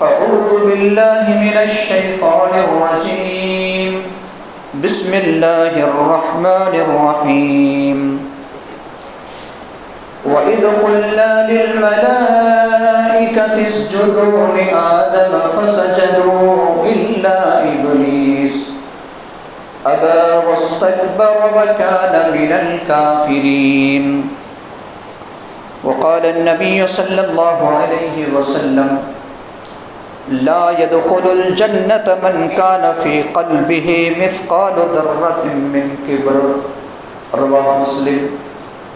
أعوذ بالله من الشيطان الرجيم بسم الله الرحمن الرحيم وإذ قلنا للملائكة اسجدوا لآدم فسجدوا إلا إبليس أبى واستكبر وكان من الكافرين وقال النبي صلى الله عليه وسلم لا يدخل الجنة من كان في قلبه مثقال ذرة من كبر رواه مسلم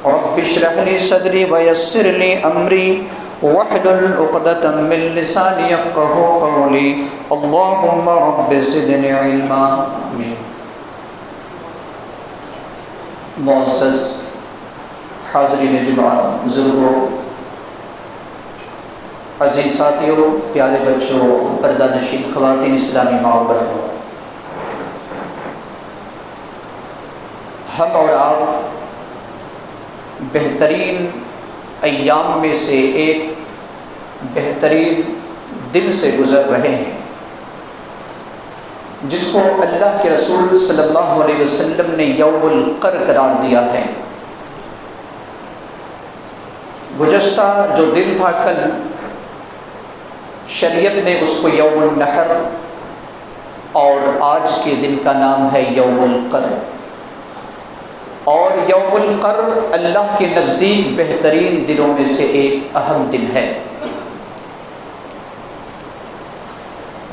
رب اشرح لي صدري ويسر لي أمري واحلل عقدة من لساني يفقهوا قولي اللهم رب زدني علما آمين. معزز حاضرین جمعہ، بزرگوں، عزیز ساتھیوں، پیارے بچوں، پردہ نشین خواتین، اسلامی ماں و بہنوں، ہم اور آپ بہترین ایام میں سے ایک بہترین دن سے گزر رہے ہیں، جس کو اللہ کے رسول صلی اللہ علیہ وسلم نے یوم القر قرار دیا ہے۔ گزشتہ جو دن تھا کل، شریعت نے اس کو یوم النحر، اور آج کے دن کا نام ہے یوم القر۔ اور یوم القر اللہ کے نزدیک بہترین دنوں میں سے ایک اہم دن ہے۔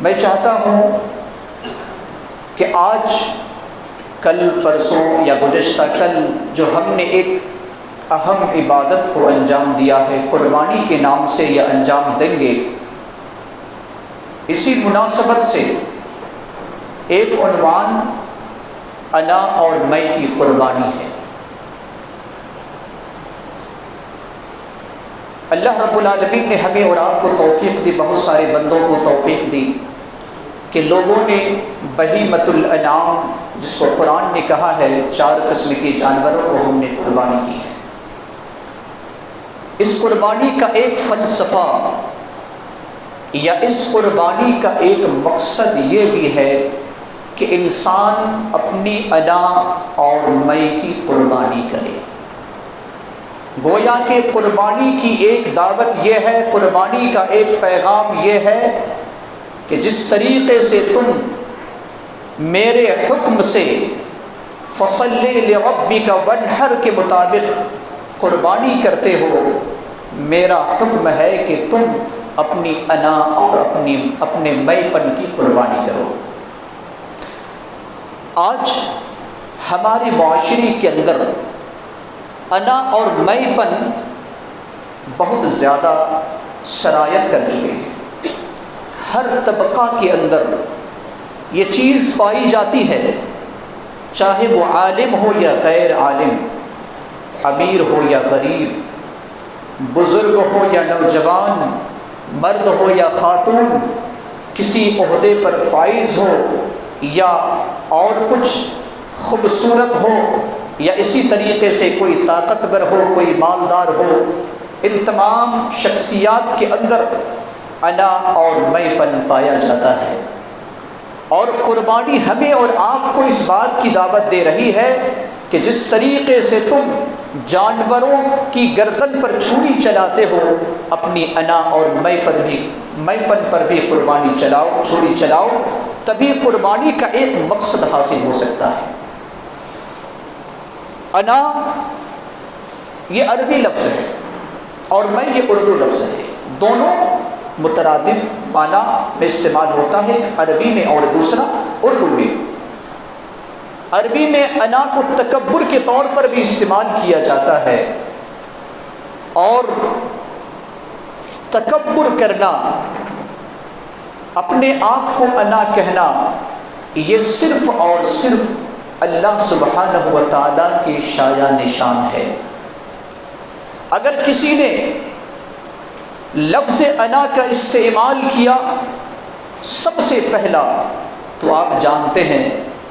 میں چاہتا ہوں کہ آج، کل، پرسوں یا گزشتہ کل جو ہم نے ایک اہم عبادت کو انجام دیا ہے، قربانی کے نام سے یہ انجام دیں گے، اسی مناسبت سے ایک عنوان انا اور میں کی قربانی ہے۔ اللہ رب العالمین نے ہمیں اور آپ کو توفیق دی، بہت سارے بندوں کو توفیق دی کہ لوگوں نے بہیمۃ الانعام، جس کو قرآن نے کہا ہے 4 قسم کے جانوروں کو ہم نے قربانی کی ہے۔ اس قربانی کا ایک فلسفہ یا اس قربانی کا ایک مقصد یہ بھی ہے کہ انسان اپنی انا اور میں کی قربانی کرے۔ گویا کہ قربانی کی ایک دعوت یہ ہے، قربانی کا ایک پیغام یہ ہے کہ جس طریقے سے تم میرے حکم سے فصلی لربک وانحر کے مطابق قربانی کرتے ہو، میرا حکم ہے کہ تم اپنی انا اور اپنے میں پن کی قربانی کرو۔ آج ہماری معاشرے کے اندر انا اور میں پن بہت زیادہ شرائط کر چکے ہیں۔ ہر طبقہ کے اندر یہ چیز پائی جاتی ہے، چاہے وہ عالم ہو یا غیر عالم، امیر ہو یا غریب، بزرگ ہو یا نوجوان، مرد ہو یا خاتون، کسی عہدے پر فائز ہو یا اور کچھ خوبصورت ہو یا اسی طریقے سے کوئی طاقتور ہو، کوئی مالدار ہو، ان تمام شخصیات کے اندر انا اور میں پن پایا جاتا ہے۔ اور قربانی ہمیں اور آپ کو اس بات کی دعوت دے رہی ہے کہ جس طریقے سے تم جانوروں کی گردن پر چھری چلاتے ہو، اپنی انا اور میں پن پر بھی قربانی چلاؤ، چھری چلاؤ، تبھی قربانی کا ایک مقصد حاصل ہو سکتا ہے۔ انا یہ عربی لفظ ہے اور میں یہ اردو لفظ ہے، دونوں مترادف معنی میں استعمال ہوتا ہے، عربی میں اور دوسرا اردو میں۔ عربی میں انا کو تکبر کے طور پر بھی استعمال کیا جاتا ہے، اور تکبر کرنا، اپنے آپ کو انا کہنا، یہ صرف اور صرف اللہ سبحانہ و تعالیٰ کے شایع نشان ہے۔ اگر کسی نے لفظ انا کا استعمال کیا سب سے پہلا، تو آپ جانتے ہیں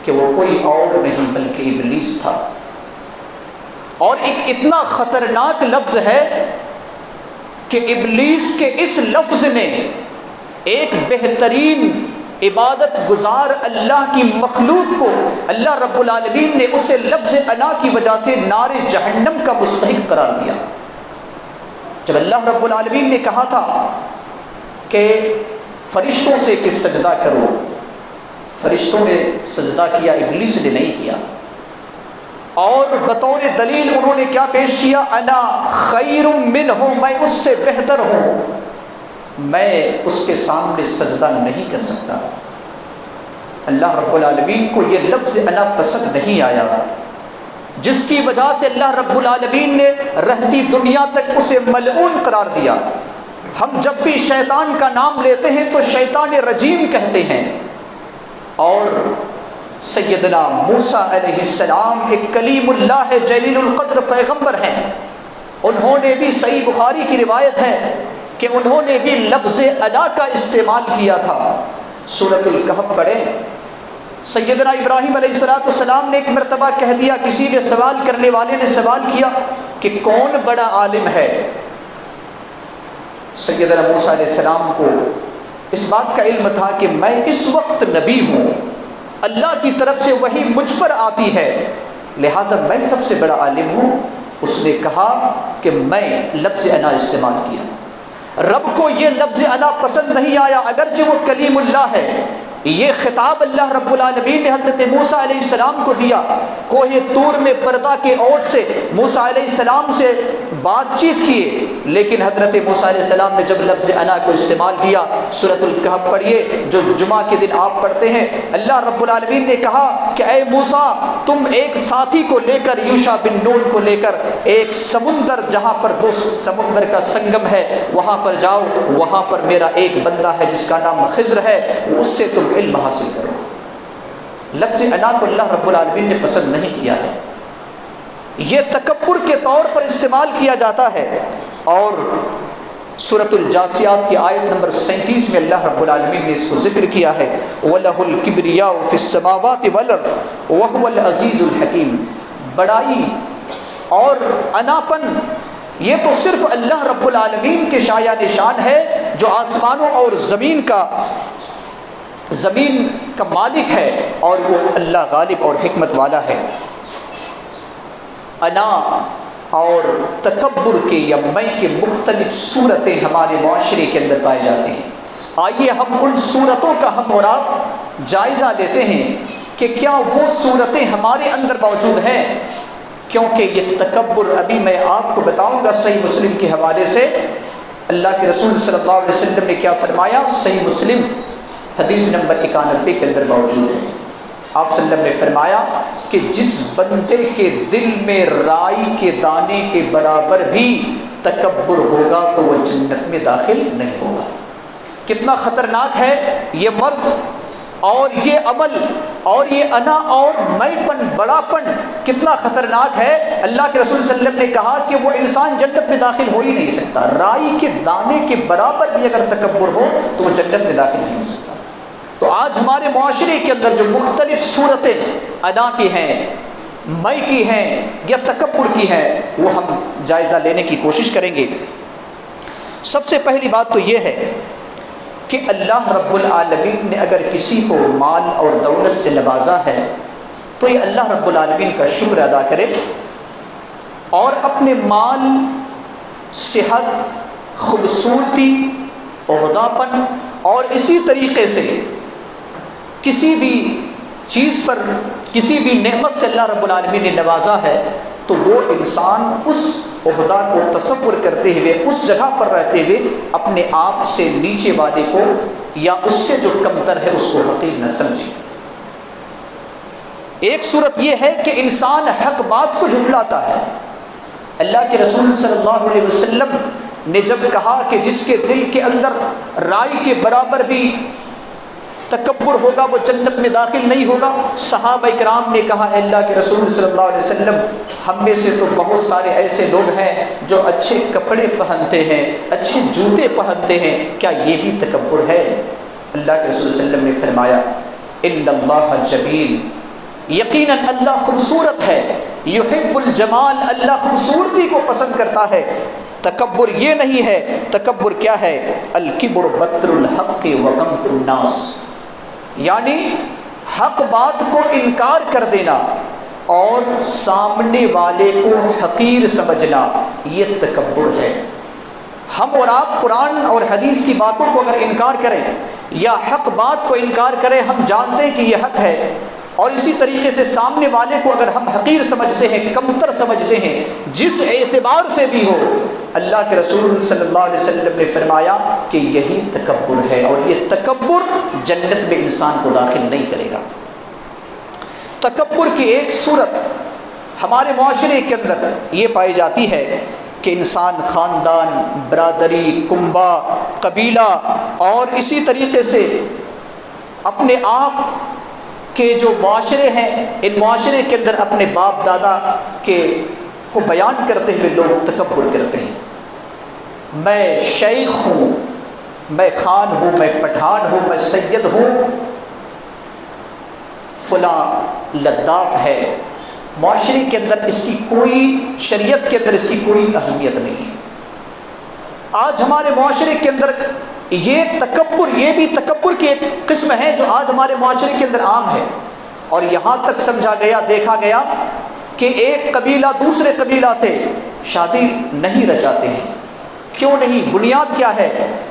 کہ وہ کوئی اور نہیں بلکہ ابلیس تھا۔ اور ایک اتنا خطرناک لفظ ہے کہ ابلیس کے اس لفظ نے ایک بہترین عبادت گزار اللہ کی مخلوق کو اللہ رب العالمین نے اسے لفظ انا کی وجہ سے نار جہنم کا مستحق قرار دیا۔ جب اللہ رب العالمین نے کہا تھا کہ فرشتوں سے کہ سجدہ کرو، فرشتوں نے سجدہ کیا، ابلیس نے نہیں کیا، اور بطور دلیل انہوں نے کیا پیش کیا؟ انا خیر منہ، میں اس سے بہتر ہوں، میں اس کے سامنے سجدہ نہیں کر سکتا۔ اللہ رب العالمین کو یہ لفظ انا پسند نہیں آیا، جس کی وجہ سے اللہ رب العالمین نے رہتی دنیا تک اسے ملعون قرار دیا۔ ہم جب بھی شیطان کا نام لیتے ہیں تو شیطان رجیم کہتے ہیں، اور سیدنا موسیٰ علیہ السلام ایک کلیم اللہ ہے، جلیل القدر پیغمبر ہیں، انہوں نے بھی صحیح بخاری کی روایت ہے کہ انہوں نے بھی لفظ انا کا استعمال کیا تھا۔ سورۃ الکہف پڑھے، سیدنا ابراہیم علیہ السلام نے ایک مرتبہ کہہ دیا، کسی نے سوال کرنے والے نے سوال کیا کہ کون بڑا عالم ہے؟ سیدنا موسیٰ علیہ السلام کو اس بات کا علم تھا کہ میں اس وقت نبی ہوں، اللہ کی طرف سے وحی مجھ پر آتی ہے، لہٰذا میں سب سے بڑا عالم ہوں۔ اس نے کہا کہ میں لفظ انا استعمال کیا۔ رب کو یہ لفظ انا پسند نہیں آیا، اگرچہ وہ کلیم اللہ ہے۔ یہ خطاب اللہ رب العالمین نے حضرت موسیٰ علیہ السلام کو دیا، کوہ طور میں پردہ کے اوٹ سے موسیٰ علیہ السلام سے بات چیت کیے، لیکن حضرت موسیٰ علیہ السلام نے جب لفظ انا کو استعمال کیا، سورۃ الکہف پڑھیے جو جمعہ کے دن آپ پڑھتے ہیں، اللہ رب العالمین نے کہا کہ اے موسیٰ، تم ایک ساتھی کو لے کر، یوشع بن نون کو لے کر ایک سمندر، جہاں پر دو سمندر کا سنگم ہے، وہاں پر جاؤ، وہاں پر میرا ایک بندہ ہے جس کا نام خضر ہے، اس سے تم علم حاصل کرو۔ لفظ انا کو اللہ رب العالمین نے پسند نہیں کیا ہے، یہ تکبر کے طور پر استعمال کیا جاتا ہے۔ اور سورۃ الجاثیات کی آیت نمبر 37 میں اللہ رب العالمین نے اس کو ذکر کیا ہے، وَلَهُ الْكِبْرِيَاءُ فِي السَّمَاوَاتِ وَالْأَرْضِ وَهُوَ الْعَزِيزُ الْحَكِيمُ۔ بڑائی اور اناپن یہ تو صرف اللہ رب العالمین کے شایع نشان ہے، جو آسمانوں اور زمین کا مالک ہے، اور وہ اللہ غالب اور حکمت والا ہے۔ انا اور تکبر کے یا میں کے مختلف صورتیں ہمارے معاشرے کے اندر پائے جاتے ہیں۔ آئیے ہم ان صورتوں کا ہم اور آپ جائزہ لیتے ہیں کہ کیا وہ صورتیں ہمارے اندر موجود ہیں، کیونکہ یہ تکبر ابھی میں آپ کو بتاؤں گا صحیح مسلم کے حوالے سے۔ اللہ کے رسول صلی اللہ علیہ وسلم نے کیا فرمایا؟ صحیح مسلم حدیث نمبر 91 کے اندر موجود ہے۔ آپ صلی اللہ علیہ وسلم نے فرمایا کہ جس بندے کے دل میں رائی کے دانے کے برابر بھی تکبر ہوگا تو وہ جنت میں داخل نہیں ہوگا۔ کتنا خطرناک ہے یہ مرض اور یہ عمل اور یہ انا اور میں پن، بڑا پن کتنا خطرناک ہے۔ اللہ کے رسول صلی اللہ علیہ وسلم نے کہا کہ وہ انسان جنت میں داخل ہو ہی نہیں سکتا، رائی کے دانے کے برابر بھی اگر تکبر ہو تو وہ جنت میں داخل نہیں ہو سکتا۔ تو آج ہمارے معاشرے کے اندر جو مختلف صورتیں انا کی ہیں، میں کی ہیں یا تکبر کی ہیں، وہ ہم جائزہ لینے کی کوشش کریں گے۔ سب سے پہلی بات تو یہ ہے کہ اللہ رب العالمین نے اگر کسی کو مال اور دولت سے نوازا ہے تو یہ اللہ رب العالمین کا شکر ادا کرے، اور اپنے مال، صحت، خوبصورتی، عہدہ پن اور اسی طریقے سے کسی بھی چیز پر، کسی بھی نعمت سے اللہ رب العالمین نے نوازا ہے تو وہ انسان اس عہدہ کو تصور کرتے ہوئے، اس جگہ پر رہتے ہوئے اپنے آپ سے نیچے والے کو یا اس سے جو کمتر ہے اس کو حقیر نہ سمجھے۔ ایک صورت یہ ہے کہ انسان حق بات کو جھٹلاتا ہے۔ اللہ کے رسول صلی اللہ علیہ وسلم نے جب کہا کہ جس کے دل کے اندر رائی کے برابر بھی تکبر ہوگا وہ جنت میں داخل نہیں ہوگا، صحابہ کرام نے کہا اے اللہ کے رسول صلی اللہ علیہ وسلم، ہم میں سے تو بہت سارے ایسے لوگ ہیں جو اچھے کپڑے پہنتے ہیں، اچھے جوتے پہنتے ہیں، کیا یہ بھی تکبر ہے؟ اللہ کے رسول صلی اللہ علیہ وسلم نے فرمایا ان اللہ جمیل، یقیناً اللہ خوبصورت ہے، یحب الجمال، اللہ خوبصورتی کو پسند کرتا ہے۔ تکبر یہ نہیں ہے، تکبر کیا ہے؟ الکبر بطر الحق وغمط الناس، یعنی حق بات کو انکار کر دینا اور سامنے والے کو حقیر سمجھنا، یہ تکبر ہے۔ ہم اور آپ قرآن اور حدیث کی باتوں کو اگر انکار کریں یا حق بات کو انکار کریں، ہم جانتے ہیں کہ یہ حق ہے، اور اسی طریقے سے سامنے والے کو اگر ہم حقیر سمجھتے ہیں، کمتر سمجھتے ہیں، جس اعتبار سے بھی ہو، اللہ کے رسول صلی اللہ علیہ وسلم نے فرمایا کہ یہی تکبر ہے، اور یہ تکبر جنت میں انسان کو داخل نہیں کرے گا۔ تکبر کی ایک صورت ہمارے معاشرے کے اندر یہ پائی جاتی ہے کہ انسان خاندان، برادری، کنبہ، قبیلہ اور اسی طریقے سے اپنے آپ کے جو معاشرے ہیں، ان معاشرے کے اندر اپنے باپ دادا کے کو بیان کرتے ہوئے لوگ تکبر کرتے ہیں۔ میں شیخ ہوں، میں خان ہوں، میں پٹھان ہوں، میں سید ہوں، فلاں لداف ہے۔ معاشرے کے اندر اس کی کوئی، شریعت کے اندر اس کی کوئی اہمیت نہیں ہے۔ آج ہمارے معاشرے کے اندر یہ تکبر، یہ بھی تکبر کی ایک قسم ہے جو آج ہمارے معاشرے کے اندر عام ہے، اور یہاں تک سمجھا گیا، دیکھا گیا کہ ایک قبیلہ دوسرے قبیلہ سے شادی نہیں رچاتے ہیں۔ کیوں نہیں؟ بنیاد کیا ہے؟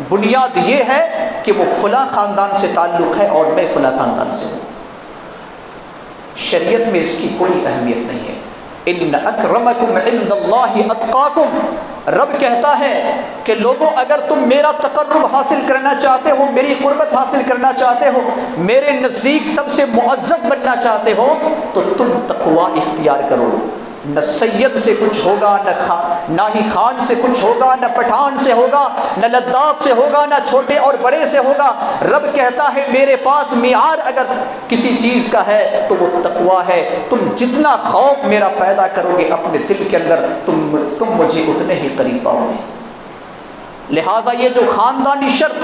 بنیاد یہ ہے کہ وہ فلاں خاندان سے تعلق ہے اور میں فلاں خاندان سے ہوں۔ شریعت میں اس کی کوئی اہمیت نہیں ہے۔ ان اکرمکم عند اللہ اتقاکم، رب کہتا ہے کہ لوگوں اگر تم میرا تقرب حاصل کرنا چاہتے ہو، میری قربت حاصل کرنا چاہتے ہو، میرے نزدیک سب سے معزز بننا چاہتے ہو، تو تم تقوی اختیار کرو۔ نہ سید سے کچھ ہوگا، نہ ہی خان سے کچھ ہوگا، نہ پٹھان سے ہوگا، نہ لداف سے ہوگا، نہ چھوٹے اور بڑے سے ہوگا۔ رب کہتا ہے میرے پاس معیار اگر کسی چیز کا ہے تو وہ تقوی ہے۔ تم جتنا خوف میرا پیدا کرو گے اپنے دل کے اندر، تم مجھے اتنے ہی قریب پاؤ گے۔ لہٰذا یہ جو خاندانی شرط،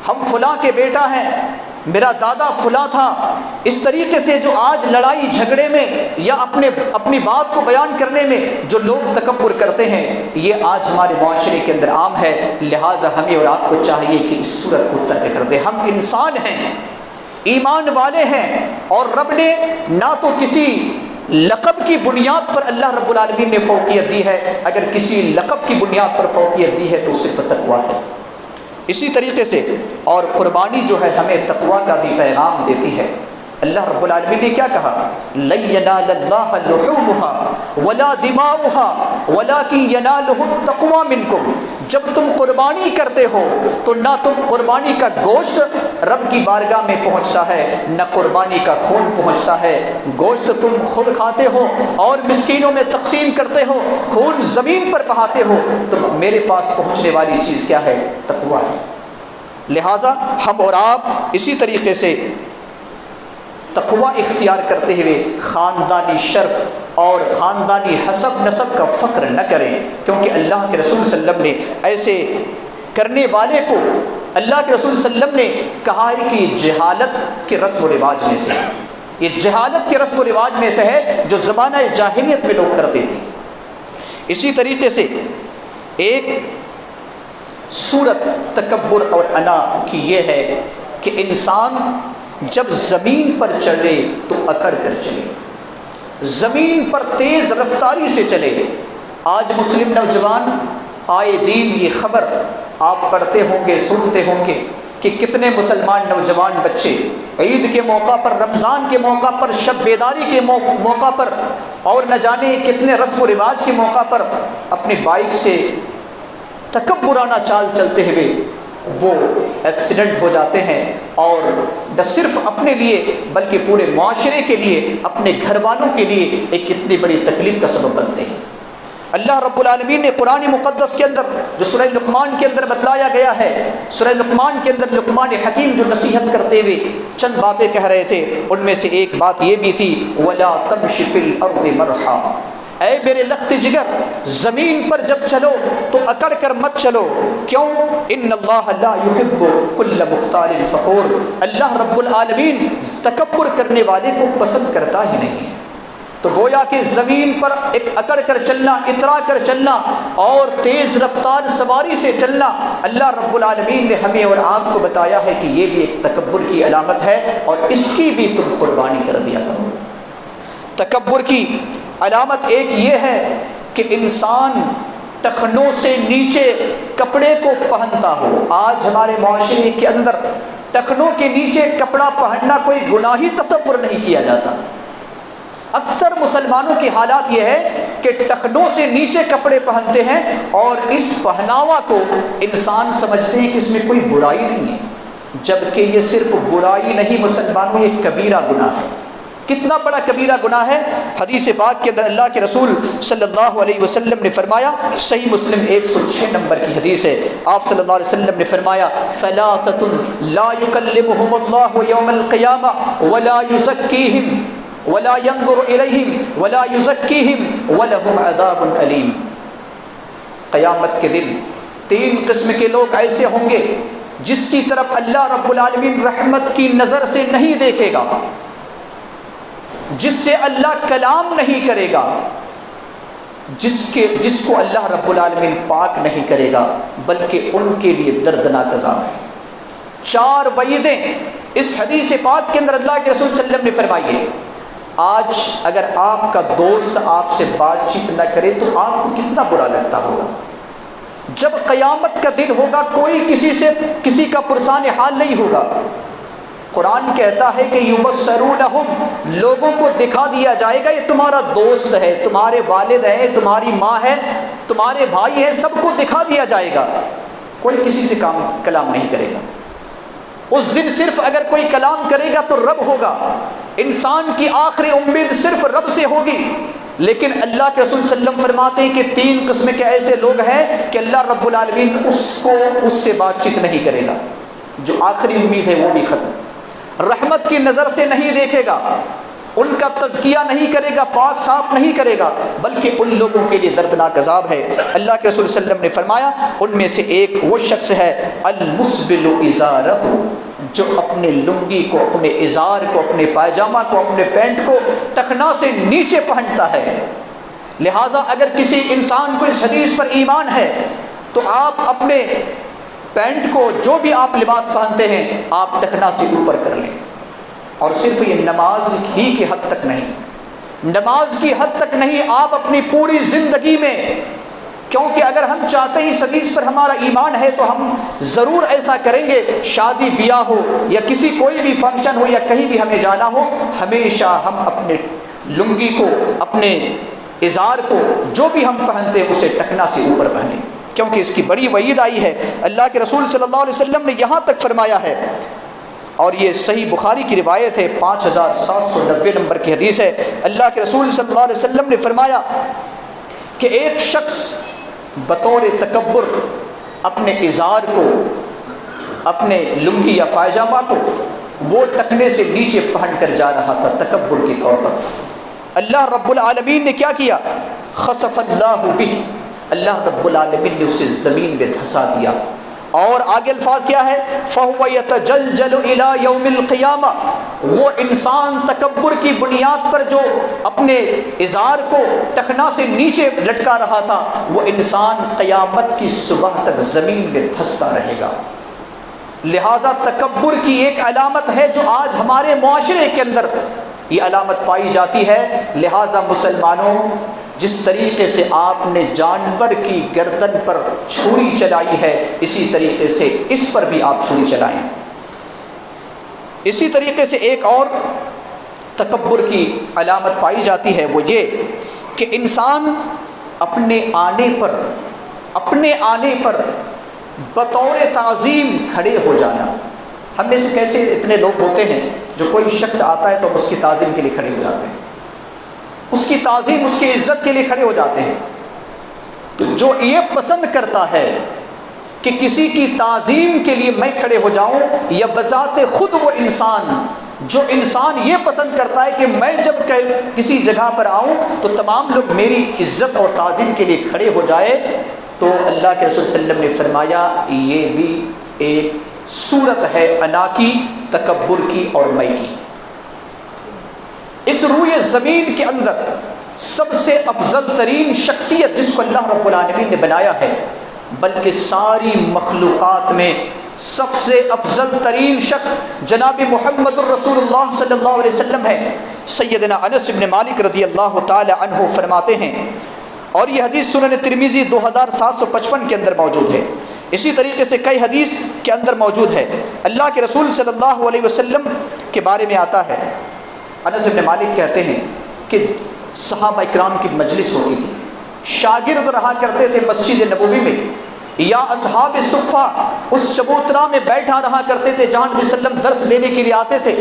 ہم فلاں کے بیٹا ہیں، میرا دادا فلاں تھا، اس طریقے سے جو آج لڑائی جھگڑے میں یا اپنی بات کو بیان کرنے میں جو لوگ تکبر کرتے ہیں، یہ آج ہمارے معاشرے کے اندر عام ہے۔ لہٰذا ہمیں اور آپ کو چاہیے کہ اس صورت کو ترک کر دیں۔ ہم انسان ہیں، ایمان والے ہیں، اور رب نے نہ تو کسی لقب کی بنیاد پر اللہ رب العالمین نے فوقیت دی ہے، اگر کسی لقب کی بنیاد پر فوقیت دی ہے تو صرف تقویٰ ہے۔ اسی طریقے سے اور قربانی جو ہے ہمیں تقویٰ کا بھی پیغام دیتی ہے۔ اللہ رب العالمین نے کیا کہا؟ لن ینال اللہ لحومها ولا دماؤها ولکن ینالہ التقویٰ منکم، جب تم قربانی کرتے ہو تو نہ تم قربانی کا گوشت رب کی بارگاہ میں پہنچتا ہے، نہ قربانی کا خون پہنچتا ہے۔ گوشت تم خود کھاتے ہو اور مسکینوں میں تقسیم کرتے ہو، خون زمین پر بہاتے ہو، تو میرے پاس پہنچنے والی چیز کیا ہے؟ تقویٰ ہے۔ لہٰذا ہم اور آپ اسی طریقے سے تقویٰ اختیار کرتے ہوئے خاندانی شرف اور خاندانی حسب نسب کا فخر نہ کریں، کیونکہ اللہ کے رسول صلی اللہ علیہ وسلم نے ایسے کرنے والے کو، اللہ کے رسول صلی اللہ علیہ وسلم نے کہا ہے کہ یہ جہالت کے رسم و رواج میں سے ہے، یہ جہالت کے رسم و رواج میں سے ہے جو زمانہ جاہلیت میں لوگ کرتے تھے۔ اسی طریقے سے ایک صورت تکبر اور انا کی یہ ہے کہ انسان جب زمین پر چلے تو اکڑ کر چلے، زمین پر تیز رفتاری سے چلے۔ آج مسلم نوجوان آئے دن یہ خبر آپ پڑھتے ہوں گے، سنتے ہوں گے کہ کتنے مسلمان نوجوان بچے عید کے موقع پر، رمضان کے موقع پر، شب بیداری کے موقع پر، اور نہ جانے کتنے رسم و رواج کے موقع پر اپنی بائک سے تکبرانہ چال چلتے ہوئے وہ ایکسیڈنٹ ہو جاتے ہیں، اور نہ صرف اپنے لیے بلکہ پورے معاشرے کے لیے، اپنے گھر والوں کے لیے ایک کتنی بڑی تکلیف کا سبب بنتے ہیں۔ اللہ رب العالمین نے قرآن مقدس کے اندر جو سورہ لقمان کے اندر بتلایا گیا ہے، سورہ لقمان کے اندر لقمان حکیم جو نصیحت کرتے ہوئے چند باتیں کہہ رہے تھے، ان میں سے ایک بات یہ بھی تھی وَلَا تَمْشِ فِي الْأَرْضِ مَرْحًا، اے میرے لخت جگر زمین پر جب چلو تو اکڑ کر مت چلو۔ کیوں؟ ان اللہ لا يحب كل مختال فخور، اللہ رب العالمین تکبر کرنے والے کو پسند کرتا ہی نہیں ہے۔ تو گویا کہ زمین پر ایک اکڑ کر چلنا، اترا کر چلنا اور تیز رفتار سواری سے چلنا، اللہ رب العالمین نے ہمیں اور آپ کو بتایا ہے کہ یہ بھی ایک تکبر کی علامت ہے، اور اس کی بھی تم قربانی کر دیا کرو۔ تکبر کی علامت ایک یہ ہے کہ انسان ٹخنوں سے نیچے کپڑے کو پہنتا ہو۔ آج ہمارے معاشرے کے اندر ٹخنوں کے نیچے کپڑا پہننا کوئی گناہی تصور نہیں کیا جاتا۔ اکثر مسلمانوں کی حالات یہ ہے کہ ٹخنوں سے نیچے کپڑے پہنتے ہیں، اور اس پہناوا کو انسان سمجھتے ہیں کہ اس میں کوئی برائی نہیں ہے، جبکہ یہ صرف برائی نہیں مسلمانوں، یہ کبیرہ گناہ ہے۔ کتنا بڑا کبیرہ گناہ ہے؟ حدیث پاک کے اندر اللہ کے رسول صلی اللہ علیہ وسلم نے فرمایا، صحیح مسلم 106 نمبر کی حدیث ہے، آپ صلی اللہ علیہ وسلم نے فرمایا ثلاثة لا يكلمهم الله يوم القيامة ولا يزكيهم ولا ينظر إليهم ولا يزكيهم ولهم عذاب أليم۔ قیامت کے دن 3 قسم کے لوگ ایسے ہوں گے جس کی طرف اللہ رب العالمین رحمت کی نظر سے نہیں دیکھے گا، جس سے اللہ کلام نہیں کرے گا، جس کو اللہ رب العالمین پاک نہیں کرے گا، بلکہ ان کے لیے دردناک عذاب ہے۔ 4 وعیدیں اس حدیث پاک کے اندر اللہ کے رسول صلی اللہ علیہ وسلم نے فرمائی ہے۔ آج اگر آپ کا دوست آپ سے بات چیت نہ کرے تو آپ کو کتنا برا لگتا ہوگا۔ جب قیامت کا دن ہوگا کوئی کسی کا پرسان حال نہیں ہوگا۔ قرآن کہتا ہے کہ یبصرونہم، لوگوں کو دکھا دیا جائے گا یہ تمہارا دوست ہے، تمہارے والد ہیں، تمہاری ماں ہے، تمہارے بھائی ہیں، سب کو دکھا دیا جائے گا، کوئی کسی سے کلام نہیں کرے گا۔ اس دن صرف اگر کوئی کلام کرے گا تو رب ہوگا، انسان کی آخری امید صرف رب سے ہوگی۔ لیکن اللہ کے رسول صلی اللہ علیہ وسلم فرماتے ہیں کہ 3 قسم کے ایسے لوگ ہیں کہ اللہ رب العالمین اس سے بات چیت نہیں کرے گا، جو آخری امید ہے وہ بھی ختم، رحمت کی نظر سے نہیں دیکھے گا، ان کا تزکیہ نہیں کرے گا، پاک صاف نہیں کرے گا، بلکہ ان لوگوں کے لیے دردناک عذاب ہے۔ اللہ کے رسول صلی اللہ علیہ وسلم نے فرمایا ان میں سے ایک وہ شخص ہے المسبل ازارہ، جو اپنے لنگی کو، اپنے ازار کو، اپنے پائجامہ کو، اپنے پینٹ کو ٹخنا سے نیچے پہنتا ہے۔ لہٰذا اگر کسی انسان کو اس حدیث پر ایمان ہے تو آپ اپنے پینٹ کو، جو بھی آپ لباس پہنتے ہیں، آپ ٹخنا سے اوپر کر لیں۔ اور صرف یہ نماز ہی کی حد تک نہیں، نماز کی حد تک نہیں، آپ اپنی پوری زندگی میں، کیونکہ اگر ہم چاہتے ہیں اس حدیث پر ہمارا ایمان ہے تو ہم ضرور ایسا کریں گے، شادی بیاہ ہو یا کوئی بھی فنکشن ہو یا کہیں بھی ہمیں جانا ہو، ہمیشہ ہم اپنے لنگی کو، اپنے ازار کو، جو بھی ہم پہنتے ہیں اسے ٹخنا سے اوپر پہنیں، کیونکہ اس کی بڑی وعید آئی ہے۔ اللہ کے رسول صلی اللہ علیہ وسلم نے یہاں تک فرمایا ہے، اور یہ صحیح بخاری کی روایت ہے، 5790 نمبر کی حدیث ہے، اللہ کے رسول صلی اللہ علیہ وسلم نے فرمایا کہ ایک شخص بطور تکبر اپنے ازار کو، اپنے لنگی یا پائجامہ کو وہ ٹخنے سے نیچے پہن کر جا رہا تھا تکبر کے طور پر۔ اللہ رب العالمین نے کیا کیا؟ خسف اللہ بہ، اللہ رب العالمین نے اسے زمین میں دھسا دیا۔ اور آگے الفاظ کیا ہے؟ فَهُوَ يَتَجَلْجَلُ إِلَى يَوْمِ الْقِيَامَةِ، وہ انسان تکبر کی بنیاد پر جو اپنے ازار کو ٹخنا سے نیچے لٹکا رہا تھا، وہ انسان قیامت کی صبح تک زمین میں دھستا رہے گا۔ لہذا تکبر کی ایک علامت ہے جو آج ہمارے معاشرے کے اندر یہ علامت پائی جاتی ہے۔ لہذا مسلمانوں، جس طریقے سے آپ نے جانور کی گردن پر چھری چلائی ہے، اسی طریقے سے اس پر بھی آپ چھری چلائیں۔ اسی طریقے سے ایک اور تکبر کی علامت پائی جاتی ہے، وہ یہ کہ انسان اپنے آنے پر بطور تعظیم کھڑے ہو جانا۔ ہم میں سے کیسے اتنے لوگ ہوتے ہیں جو کوئی شخص آتا ہے تو اس کی تعظیم کے لیے کھڑے ہو جاتے ہیں، اس کی تعظیم، اس کی عزت کے لیے کھڑے ہو جاتے ہیں۔ تو جو یہ پسند کرتا ہے کہ کسی کی تعظیم کے لیے میں کھڑے ہو جاؤں، یا بذات خود وہ جو انسان یہ پسند کرتا ہے کہ میں جب کسی جگہ پر آؤں تو تمام لوگ میری عزت اور تعظیم کے لیے کھڑے ہو جائے، تو اللہ کے رسول صلی اللہ علیہ وسلم نے فرمایا یہ بھی ایک صورت ہے انا کی، تکبر کی اور میں کی۔ اس روئے زمین کے اندر سب سے افضل ترین شخصیت جس کو اللہ رب العالمین نے بنایا ہے، بلکہ ساری مخلوقات میں سب سے افضل ترین شخص جناب محمد الرسول اللہ صلی اللہ علیہ وسلم ہے۔ سیدنا انس بن مالک رضی اللہ تعالی عنہ فرماتے ہیں، اور یہ حدیث سنن ترمذی 2755 کے اندر موجود ہے، اسی طریقے سے کئی حدیث کے اندر موجود ہے، اللہ کے رسول صلی اللہ علیہ وسلم کے بارے میں آتا ہے۔ انس بن مالک کہتے ہیں کہ صحابہ اکرام کی مجلس ہوتی تھی، شاگرد رہا کرتے تھے مسجد نبوی میں، یا اصحاب صفہ اس چبوترا میں بیٹھا رہا کرتے تھے جہاں نبی صلی اللہ علیہ وسلم درس لینے کے لیے آتے تھے۔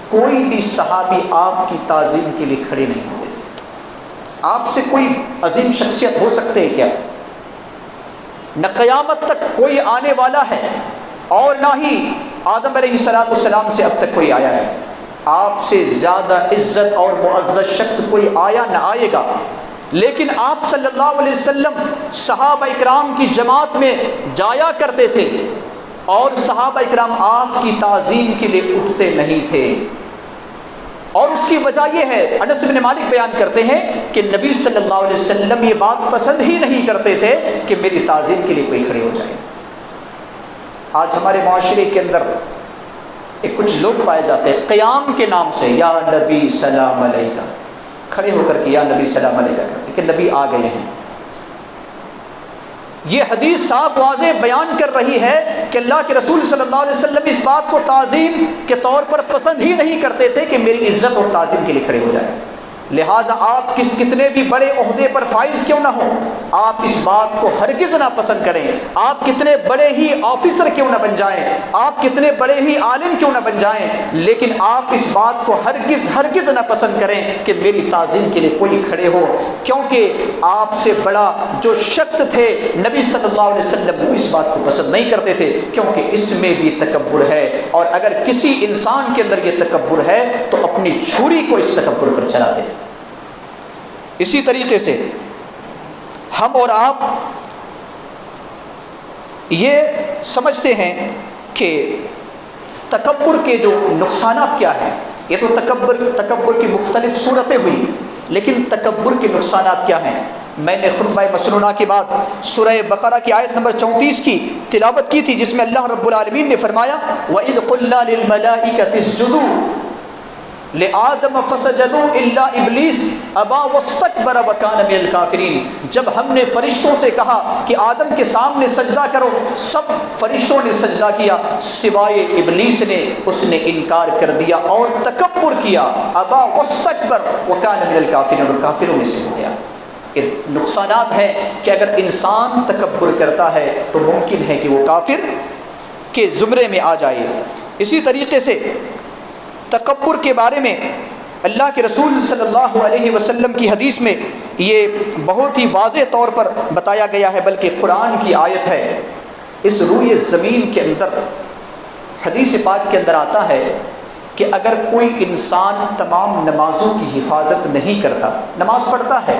کوئی بھی صحابی آپ کی تعظیم کے لیے کھڑے نہیں ہوتے تھے۔ آپ سے کوئی عظیم شخصیت ہو سکتے ہیں کیا؟ نہ قیامت تک کوئی آنے والا ہے، اور نہ ہی آدم علیہ السلام سے اب تک کوئی آیا ہے۔ آپ سے زیادہ عزت اور معزز شخص کوئی آیا نہ آئے گا، لیکن آپ صلی اللہ علیہ وسلم صحابہ اکرام کی جماعت میں جایا کرتے تھے، اور صحابہ اکرام آپ کی تعظیم کے لیے اٹھتے نہیں تھے۔ اور اس کی وجہ یہ ہے، انس بن مالک بیان کرتے ہیں کہ نبی صلی اللہ علیہ وسلم یہ بات پسند ہی نہیں کرتے تھے کہ میری تعظیم کے لیے کوئی کھڑے ہو جائے۔ آج ہمارے معاشرے کے اندر کچھ لوگ پائے جاتے ہیں قیام کے نام سے، یا نبی سلام علیکہ، کھڑے ہو کر کے یا نبی سلام علیکہ کہتے کہ نبی آ گئے ہیں۔ یہ حدیث صاف واضح بیان کر رہی ہے کہ اللہ کے رسول صلی اللہ علیہ وسلم اس بات کو تعظیم کے طور پر پسند ہی نہیں کرتے تھے کہ میری عزت اور تعظیم کے لیے کھڑے ہو جائیں۔ لہٰذا آپ کتنے بھی بڑے عہدے پر فائز کیوں نہ ہوں، آپ اس بات کو ہرگز نہ پسند کریں۔ آپ کتنے بڑے ہی آفیسر کیوں نہ بن جائیں، آپ کتنے بڑے ہی عالم کیوں نہ بن جائیں، لیکن آپ اس بات کو ہرگز نہ پسند کریں کہ میری تعظیم کے لیے کوئی کھڑے ہو، کیونکہ آپ سے بڑا جو شخص تھے نبی صلی اللہ علیہ وسلم وہ اس بات کو پسند نہیں کرتے تھے، کیونکہ اس میں بھی تکبر ہے، اور اگر کسی انسان کے اندر یہ تکبر ہے تو اپنی چھری کو اس تکبر پر چلاتے ہیں۔ اسی طریقے سے ہم اور آپ یہ سمجھتے ہیں کہ تکبر کے جو نقصانات کیا ہیں۔ یہ تو تکبر کی مختلف صورتیں ہوئی، لیکن تکبر کے نقصانات کیا ہیں؟ میں نے خطبہ مسنونہ کے بعد سورہ بقرہ کی آیت نمبر 34 کی تلاوت کی تھی، جس میں اللہ رب العالمین نے فرمایا وَإِذْ قُلْنَا لِلْمَلَائِكَةِ اسْجُدُوا لِآدَمَ فَسَجَدُوا إِلَّا إِبْلِيسَ أَبَىٰ وَاسْتَكْبَرَ وَكَانَ مِنَ الْكَافِرِينَ۔ جب ہم نے فرشتوں سے کہا کہ آدم کے سامنے سجدہ کرو، سب فرشتوں نے سجدہ کیا سوائے ابلیس نے، اس نے انکار کر دیا اور تکبر کیا۔ أَبَىٰ وَاسْتَكْبَرَ وَكَانَ مِنَ الْكَافِرِينَ، اور کافروں میں سے ہو گیا۔ یہ نقصانات ہیں کہ اگر انسان تکبر کرتا ہے تو ممکن ہے کہ وہ کافر کے زمرے میں آ جائے۔ اسی طریقے سے تکبر کے بارے میں اللہ کے رسول صلی اللہ علیہ وسلم کی حدیث میں یہ بہت ہی واضح طور پر بتایا گیا ہے، بلکہ قرآن کی آیت ہے۔ اس روئے زمین کے اندر حدیث پاک کے اندر آتا ہے کہ اگر کوئی انسان تمام نمازوں کی حفاظت نہیں کرتا، نماز پڑھتا ہے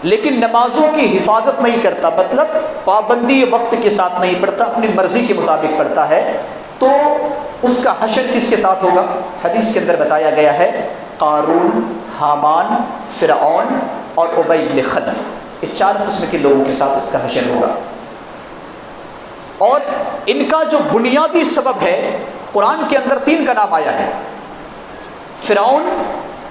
لیکن نمازوں کی حفاظت نہیں کرتا، مطلب پابندی وقت کے ساتھ نہیں پڑھتا، اپنی مرضی کے مطابق پڑھتا ہے، تو اس کا حشر کس کے ساتھ ہوگا؟ حدیث کے اندر بتایا گیا ہے قارون، حامان، فرعون اور ابی بن خلف، یہ 4 قسم کے لوگوں کے ساتھ اس کا حشر ہوگا۔ اور ان کا جو بنیادی سبب ہے، قرآن کے اندر 3 کا نام آیا ہے، فرعون،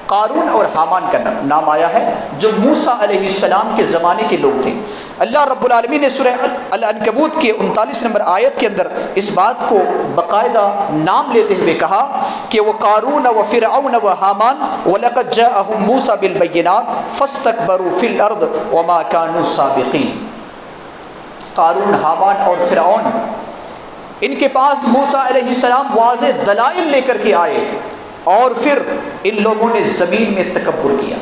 قارون اور حامان کا نام آیا ہے، جو موسیٰ علیہ السلام کے زمانے کے لوگ تھے۔ اللہ رب العالمین نے سورہ العنکبوت کے 39 نمبر آیت کے اندر اس بات کو باقاعدہ نام لیتے ہوئے کہا کہ وہ قارون و فرعون و حامان وَلَقَدْ جَاءَهُم مُوسَىٰ بِالْبَيِّنَاتِ فَاسْتَكْبَرُوا فِي الْأَرْضِ وَمَا كَانُوا سَابِقِينَ۔ قارون، حامان اور فرعون، ان کے پاس موسیٰ علیہ السلام واضح دلائل لے کر کے آئے، اور پھر ان لوگوں نے زمین میں تکبر کیا،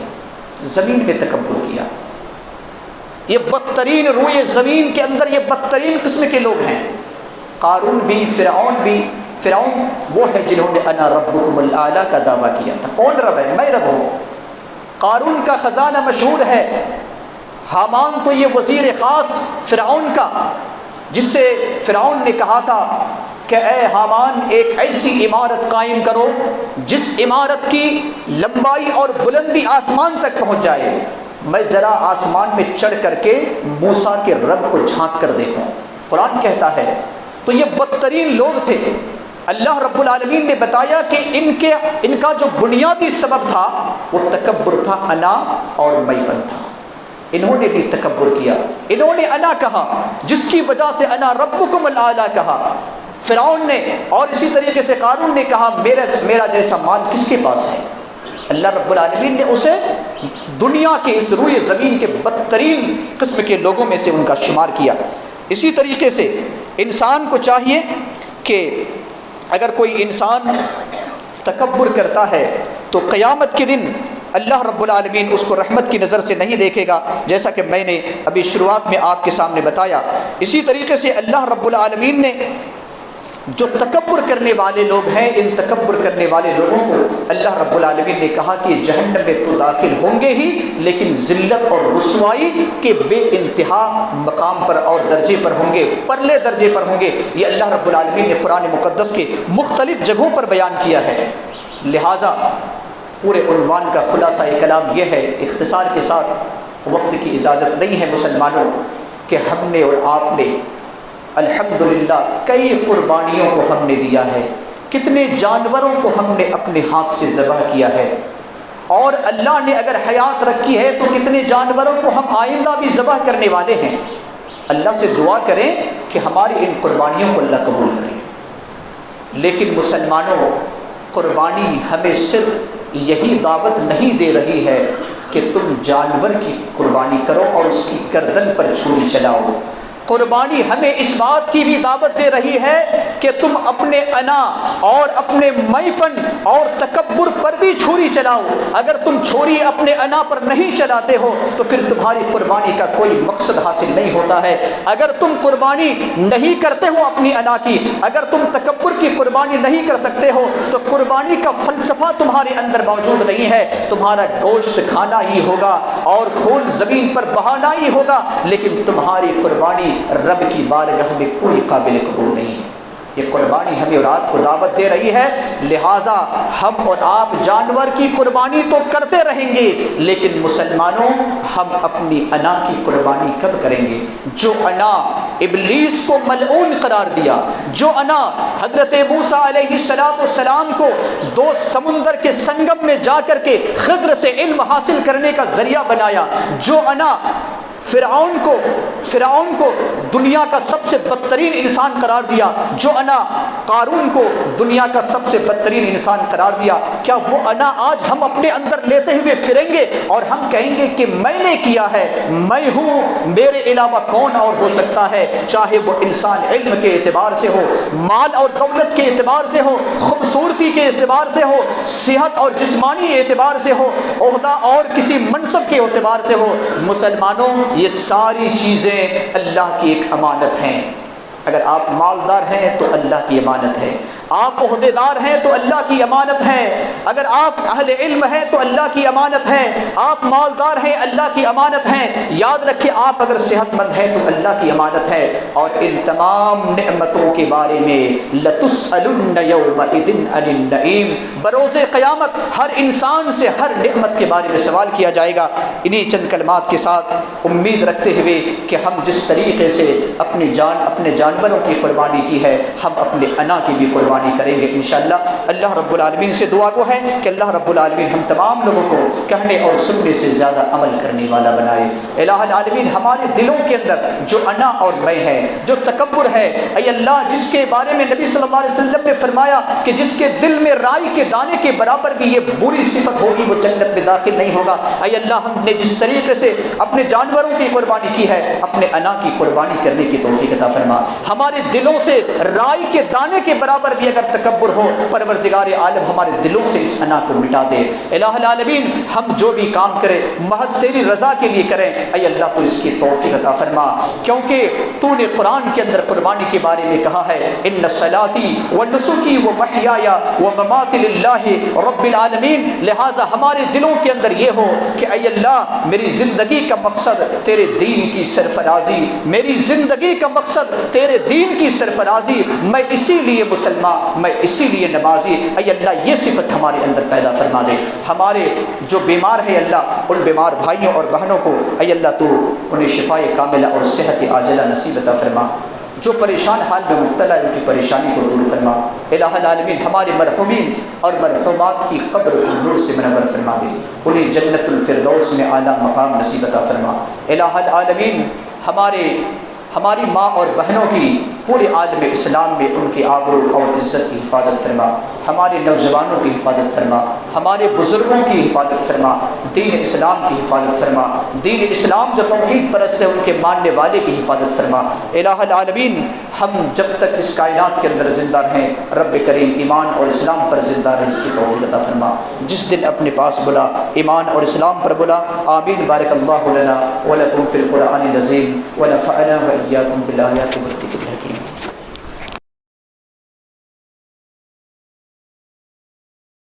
زمین میں تکبر کیا۔ یہ بدترین روئے زمین کے اندر یہ بدترین قسم کے لوگ ہیں، قارون بھی، فرعون بھی۔ فرعون وہ ہے جنہوں نے انا ربکم الاعلیٰ کا دعویٰ کیا تھا، کون رب ہے؟ میں رب ہوں۔ قارون کا خزانہ مشہور ہے، حامان تو یہ وزیر خاص فرعون کا، جس سے فرعون نے کہا تھا کہ اے حامان ایک ایسی عمارت قائم کرو جس عمارت کی لمبائی اور بلندی آسمان تک پہنچ جائے، میں ذرا آسمان میں چڑھ کر کے موسیٰ کے رب کو جھانک کر دیکھوں۔ قرآن کہتا ہے تو یہ بدترین لوگ تھے۔ اللہ رب العالمین نے بتایا کہ ان کا جو بنیادی سبب تھا وہ تکبر تھا، انا اور میں پن تھا۔ انہوں نے بھی تکبر کیا، انہوں نے انا کہا، جس کی وجہ سے انا ربکم الاعلی کہا۔ فرعون نے اور اسی طریقے سے قارون نے کہا میرا جیسا مال کس کے پاس ہے؟ اللہ رب العالمین نے اسے دنیا کے اس روئے زمین کے بدترین قسم کے لوگوں میں سے ان کا شمار کیا۔ اسی طریقے سے انسان کو چاہیے کہ اگر کوئی انسان تکبر کرتا ہے تو قیامت کے دن اللہ رب العالمین اس کو رحمت کی نظر سے نہیں دیکھے گا، جیسا کہ میں نے ابھی شروعات میں آپ کے سامنے بتایا۔ اسی طریقے سے اللہ رب العالمین نے جو تکبر کرنے والے لوگ ہیں، ان تکبر کرنے والے لوگوں کو اللہ رب العالمین نے کہا کہ جہنم میں تو داخل ہوں گے ہی، لیکن ذلت اور رسوائی کے بے انتہا مقام پر اور درجے پر ہوں گے، پرلے درجے پر ہوں گے۔ یہ اللہ رب العالمین نے قرآن مقدس کے مختلف جگہوں پر بیان کیا ہے۔ لہٰذا پورے عنوان کا خلاصہ کلام یہ ہے، اختصار کے ساتھ وقت کی اجازت نہیں ہے مسلمانوں، کہ ہم نے اور آپ نے الحمدللہ کئی قربانیوں کو ہم نے دیا ہے، کتنے جانوروں کو ہم نے اپنے ہاتھ سے ذبح کیا ہے، اور اللہ نے اگر حیات رکھی ہے تو کتنے جانوروں کو ہم آئندہ بھی ذبح کرنے والے ہیں۔ اللہ سے دعا کریں کہ ہماری ان قربانیوں کو اللہ قبول کرے۔ لیکن مسلمانوں، قربانی ہمیں صرف یہی دعوت نہیں دے رہی ہے کہ تم جانور کی قربانی کرو اور اس کی گردن پر چھری چلاؤ۔ قربانی ہمیں اس بات کی بھی دعوت دے رہی ہے کہ تم اپنے انا اور اپنے میں پن اور تکبر پر بھی چھری چلاؤ۔ اگر تم چھری اپنے انا پر نہیں چلاتے ہو تو پھر تمہاری قربانی کا کوئی مقصد حاصل نہیں ہوتا ہے۔ اگر تم قربانی نہیں کرتے ہو اپنی انا کی، اگر تم تکبر کی قربانی نہیں کر سکتے ہو تو قربانی کا فلسفہ تمہارے اندر موجود نہیں ہے۔ تمہارا گوشت کھانا ہی ہوگا اور خون زمین پر بہانا ہی ہوگا، لیکن تمہاری قربانی رب کی بارگاہ میں کوئی قابل قبول نہیں ہے۔ یہ قربانی ہمیں اور آپ کو دعوت دے رہی ہے، لہٰذا ہم اور آپ جانور کی قربانی تو کرتے رہیں گے، لیکن مسلمانوں ہم اپنی انا کی قربانی کب کریں گے؟ جو انا ابلیس کو ملعون قرار دیا، جو انا حضرت موسیٰ علیہ السلام کو دو سمندر کے سنگم میں جا کر کے خضر سے علم حاصل کرنے کا ذریعہ بنایا، جو انا فرعون کو دنیا کا سب سے بدترین انسان قرار دیا، جو انا قارون کو دنیا کا سب سے بدترین انسان قرار دیا، کیا وہ انا آج ہم اپنے اندر لیتے ہوئے پھریں گے اور ہم کہیں گے کہ میں نے کیا ہے، میں ہوں، میرے علاوہ کون اور ہو سکتا ہے؟ چاہے وہ انسان علم کے اعتبار سے ہو، مال اور دولت کے اعتبار سے ہو، خوبصورتی کے اعتبار سے ہو، صحت اور جسمانی اعتبار سے ہو، عہدہ اور کسی منصب کے اعتبار سے ہو۔ مسلمانوں، یہ ساری چیزیں اللہ کی ایک امانت ہیں۔ اگر آپ مالدار ہیں تو اللہ کی امانت ہے، آپ عہدے دار ہیں تو اللہ کی امانت ہے، اگر آپ اہل علم ہیں تو اللہ کی امانت ہے، آپ مالدار ہیں اللہ کی امانت ہیں۔ یاد رکھیں، آپ اگر صحت مند ہیں تو اللہ کی امانت ہے، اور ان تمام نعمتوں کے بارے میں لَتُسْأَلُنَّ يَوْمَئِذٍ عَنِ النَّعِيمِ، بروز قیامت ہر انسان سے ہر نعمت کے بارے میں سوال کیا جائے گا۔ انہی چند کلمات کے ساتھ امید رکھتے ہوئے کہ ہم جس طریقے سے اپنے جانوروں کی قربانی کی ہے، ہم اپنے انا کی بھی قربانی کریں گے انشاءاللہ۔ اللہ رب العالمین سے دعا گو ہے کہ اللہ رب العالمین ہم تمام لوگوں کو کہنے اور سننے سے زیادہ عمل کرنے والا بنائے۔ الہ العالمین ہمارے دلوں کے اندر جو انا اور میں ہے، جو تکبر ہے، اے اللہ جس کے بارے میں نبی صلی اللہ علیہ وسلم نے فرمایا کہ جس کے دل میں رائی کے دانے کے برابر بھی یہ بری صفت ہوگی وہ جنت میں داخل نہیں ہوگا۔ اے اللہ ہم نے جس طریقے سے اپنے جانوروں کی قربانی کی ہے، اپنے انا کی قربانی کرنے کی توفیق عطا فرما۔ ہمارے دلوں سے رائی کے دانے کے برابر بھی اگر تکبر ہو پروردگار عالم ہمارے دلوں سے اس انا کو مٹا دے۔ الہ العالمین ہم جو بھی کام کریں محض تیری رضا کے لیے کریں، اے اللہ تو اس کی توفیق عطا فرما، کیونکہ تو نے قرآن کے اندر قربانی کے بارے میں کہا ہے ان صلاتی و نسکی و محیای و مماتی للہ رب العالمین، لہٰذا ہمارے دلوں کے اندر یہ ہو کہ اے اللہ میری زندگی کا مقصد تیرے دین کی سرفرازی، میری زندگی کا مقصد تیرے دین کی سرفرازی، میں اسی لیے مسلمان، میں اسی لیے نمازی، اے اللہ یہ صفت ہمارے اندر پیدا فرما دے۔ ہمارے جو بیمار ہے اللہ ان بیمار بھائیوں اور بہنوں کو اے اللہ تو انہیں شفائے کاملہ اور صحت عاجلہ نصیب عطا فرما، جو پریشان حال میں مبتلا ہے ان کی پریشانی کو دور فرما۔ الہ العالمین ہمارے مرحومین اور مرحومات کی قبر کو نور سے منور فرما دے، انہیں جنت الفردوس میں اعلیٰ مقام نصیب عطا فرما۔ الہ العالمین ہماری ماں اور بہنوں کی پورے عالم اسلام میں ان کی آبرو اور عزت کی حفاظت فرما، ہمارے نوجوانوں کی حفاظت فرما، ہمارے بزرگوں کی حفاظت فرما، دین اسلام کی حفاظت فرما، دین اسلام جو توحید پرست ہے ان کے ماننے والے کی حفاظت فرما۔ الہ العالمین ہم جب تک اس کائنات کے اندر زندہ رہیں رب کریم ایمان اور اسلام پر زندہ رہیں اس کی توفیق عطا فرما، جس دن اپنے پاس بلا ایمان اور اسلام پر بلا۔ آمین۔ بارک اللہ لنا ولکم فی القرآن العظیم ونفعنا وإیاکم بالآیات والذکر